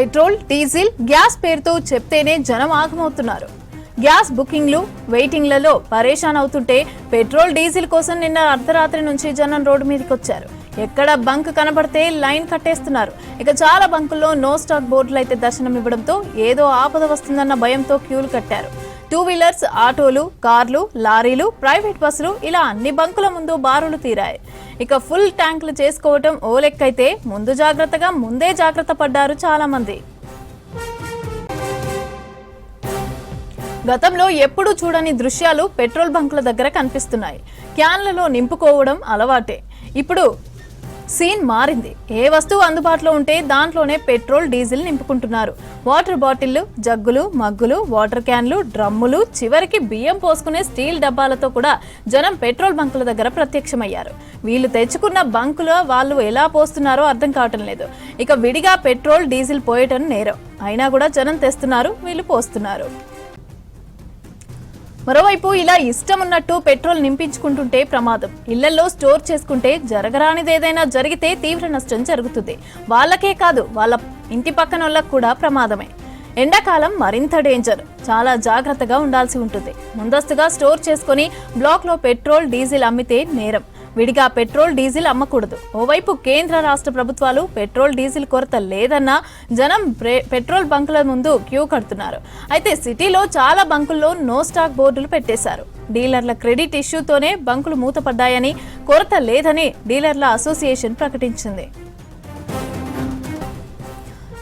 Petrol, diesel, gas పేరుతో చెప్తేనే జనం ఆగమవుతున్నారు. గ్యాస్ బుకింగ్లు, వెయిటింగ్లలో పరేషాన్ అవుతుంటే పెట్రోల్, డీజిల్ కోసం నిన్న అర్ధరాత్రి నుంచి జనం రోడ్డు మీదకి వచ్చారు. ఎక్కడ బంక్ కనబడితే లైన్ కట్టేస్తున్నారు. ఇక చాలా బంకుల్లో నో స్టాక్ బోర్డులు అయితే దర్శనం ఇవ్వడంతో ఏదో ఆపద వస్తుందన్న భయంతో క్యూలు కట్టారు. 2 వీలర్స్, ఆటోలు, కార్లు, లారీలు, ప్రైవేట్ బస్సులు ఇలా అన్ని బంకుల ముందు బారులు తీరాయి. ఇక ఫుల్ ట్యాంకులు చేసుకోవటం ఓ లెక్కైతే ముందే జాగ్రత్త పడ్డారు చాలా మంది. గతంలో ఎప్పుడూ చూడని దృశ్యాలు పెట్రోల్ బంకుల దగ్గర కనిపిస్తున్నాయి. క్యాన్లలో నింపుకోవడం అలవాటే. ఇప్పుడు సీన్ మారింది. ఏ వస్తువు అందుబాటులో ఉంటే దాంట్లోనే పెట్రోల్, డీజిల్ నింపుకుంటున్నారు. వాటర్ బాటిళ్లు, జగ్గులు, మగ్గులు, వాటర్ క్యాన్లు, డ్రమ్ములు, చివరికి బియ్యం పోసుకునే స్టీల్ డబ్బాలతో కూడా జనం పెట్రోల్ బంకుల దగ్గర ప్రత్యక్షమయ్యారు. వీళ్ళు తెచ్చుకున్న బంకులో వాళ్ళు ఎలా పోస్తున్నారో అర్థం కావటం లేదు. ఇక విడిగా పెట్రోల్, డీజిల్ పోయటం నేరం. అయినా కూడా జనం తెస్తున్నారు, వీళ్ళు పోస్తున్నారు. మరోవైపు ఇలా ఇష్టం ఉన్నట్టు పెట్రోల్ నింపించుకుంటుంటే ప్రమాదం. ఇళ్లలో స్టోర్ చేసుకుంటే జరగరానిదేదైనా జరిగితే తీవ్ర నష్టం జరుగుతుంది. వాళ్ళకే కాదు, వాళ్ళ ఇంటి పక్కన వాళ్ళకు కూడా ప్రమాదమే. ఎండాకాలం మరింత డేంజర్. చాలా జాగ్రత్తగా ఉండాల్సి ఉంటుంది. ముందస్తుగా స్టోర్ చేసుకుని బ్లాక్లో పెట్రోల్, డీజిల్ అమ్మితే నేరం. విడిగా పెట్రోల్, డీజిల్ అమ్మకూడదు. ఓవైపు కేంద్ర రాష్ట్ర ప్రభుత్వాలు పెట్రోల్, డీజిల్ కొరత లేదన్నా జనం పెట్రోల్ బంకుల ముందు క్యూ కడుతున్నారు. అయితే సిటీలో చాలా బంకుల్లో నో స్టాక్ బోర్డులు పెట్టేశారు. డీలర్ల క్రెడిట్ ఇష్యూతోనే బంకులు మూతపడ్డాయని, కొరత లేదని డీలర్ల అసోసియేషన్ ప్రకటించింది.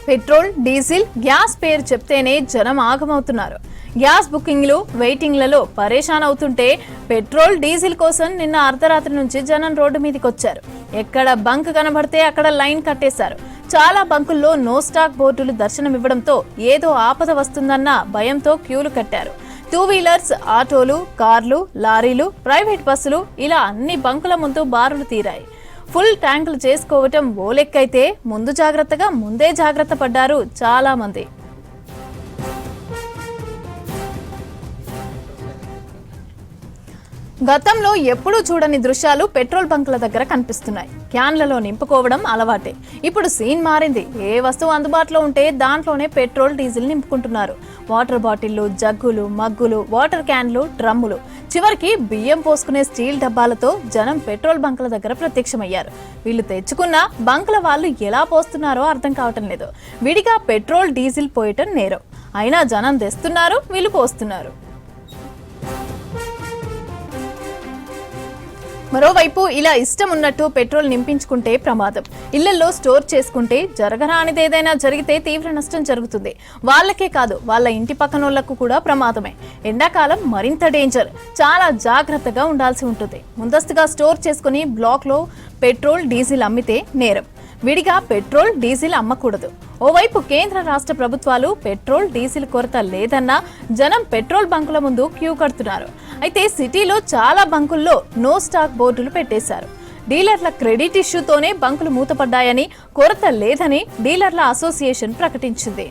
పెట్రోల్, డీజిల్, గ్యాస్ పేరు చెప్తేనే జనం ఆగమవుతున్నారు. గ్యాస్ బుకింగ్లు, వెయిటింగ్లలో పరేషాన్ అవుతుంటే పెట్రోల్, డీజిల్ కోసం నిన్న అర్ధరాత్రి నుంచి జనం రోడ్డు మీదకి వచ్చారు. ఎక్కడ బంక్ కనబడితే అక్కడ లైన్ కట్టేశారు. చాలా బంకుల్లో నో స్టాక్ బోర్డులు దర్శనం ఇవ్వడంతో ఏదో ఆపద వస్తుందన్న భయంతో క్యూలు కట్టారు. 2 వీలర్స్, ఆటోలు, కార్లు, లారీలు, ప్రైవేట్ బస్సులు ఇలా అన్ని బంకుల ముందు బారులు తీరాయి. ఫుల్ ట్యాంకులు చేసుకోవటం ఓ లెక్కైతే ముందే జాగ్రత్త పడ్డారు చాలా మంది. గతంలో ఎప్పుడూ చూడని దృశ్యాలు పెట్రోల్ బంకుల దగ్గర కనిపిస్తున్నాయి. క్యాన్లలో నింపుకోవడం అలవాటే. ఇప్పుడు సీన్ మారింది. ఏ వస్తువు అందుబాటులో ఉంటే దాంట్లోనే పెట్రోల్, డీజిల్ నింపుకుంటున్నారు. వాటర్ బాటిళ్లు, జగ్గులు, మగ్గులు, వాటర్ క్యాన్లు, డ్రమ్ములు, చివరికి బియ్యం పోసుకునే స్టీల్ డబ్బాలతో జనం పెట్రోల్ బంకుల దగ్గర ప్రత్యక్షమయ్యారు. వీళ్ళు తెచ్చుకున్న బంకుల వాళ్ళు ఎలా పోస్తున్నారో అర్థం కావటం లేదు. విడిగా పెట్రోల్, డీజిల్ పోయటం నేరం. అయినా జనం తెస్తున్నారు, వీళ్ళు పోస్తున్నారు. మరోవైపు ఇలా ఇష్టం ఉన్నట్టు పెట్రోల్ నింపించుకుంటే ప్రమాదం. ఇళ్లలో స్టోర్ చేసుకుంటే జరగరానిదేదైనా జరిగితే తీవ్ర నష్టం జరుగుతుంది. వాళ్ళకే కాదు, వాళ్ళ ఇంటి పక్కన వాళ్ళకు కూడా ప్రమాదమే. ఎండాకాలం మరింత డేంజర్. చాలా జాగ్రత్తగా ఉండాల్సి ఉంటుంది. ముందస్తుగా స్టోర్ చేసుకుని బ్లాక్లో పెట్రోల్, డీజిల్ అమ్మితే నేరం. విడిగా పెట్రోల్, డీజిల్ అమ్మకూడదు. ఓవైపు కేంద్ర రాష్ట్ర ప్రభుత్వాలు పెట్రోల్, డీజిల్ కొరత లేదన్నా జనం పెట్రోల్ బంకుల ముందు క్యూ కడుతున్నారు. అయితే సిటీలో చాలా బంకుల్లో నో స్టాక్ బోర్డులు పెట్టేశారు. డీలర్ల క్రెడిట్ ఇష్యూతోనే బంకులు మూతపడ్డాయని, కొరత లేదని డీలర్ల అసోసియేషన్ ప్రకటించింది.